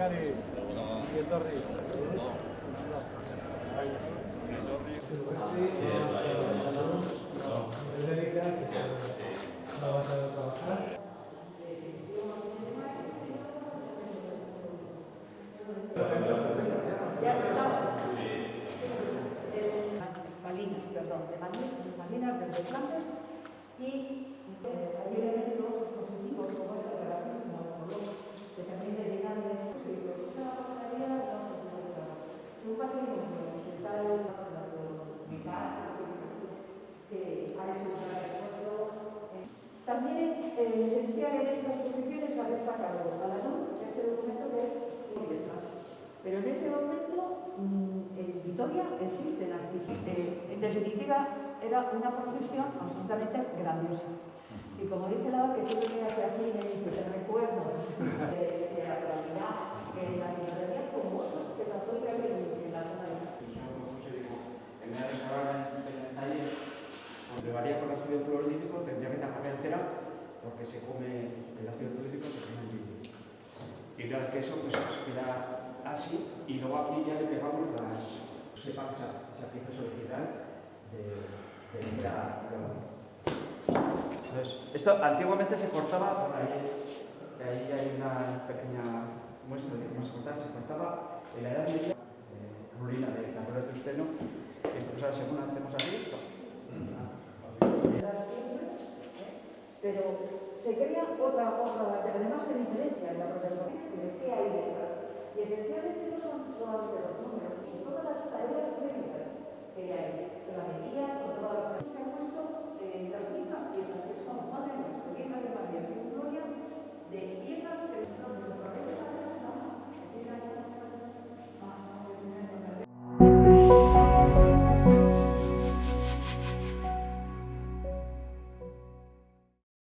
Ya empezamos. Malinas, perdón, de Malinas desde Flandes y hay elementos positivos como es el grafismo, el color, que también le dirán de eso, y lo que está la panadería no se puede usar. Un patrimonio que está en la mitad, que ha hecho un gran esfuerzo. También esencial en esta exposición es haber sacado a la luz este documento que es letras. Pero en ese momento en Vitoria existen artistas. En definitiva, era una profesión absolutamente grandiosa. Y como dice Laura, que siempre me hace así, me dice, te recuerdo de la realidad, que la ciudadanía como otros que pasó en la zona de Castilla. En una restaurante en el taller, cuando varía con ácido clorhídrico, tendría que tapar entera porque se come el ácido clorhídrico, se come el vidrio. Y claro que eso pues se queda así, y luego aquí ya le pegamos las. Sepa que esa pieza es original de la. Entonces, esto antiguamente se cortaba por ahí, que ahí hay una pequeña muestra de cómo se cortaba. Se cortaba en la Edad Media, rulina de acero tungsteno. Esto, pues ahora según hacemos así. Pero se crea otra, además se diferencia en la protagonista de qué hay detrás. Y esencialmente no son solamente los números, son todas las tareas previas.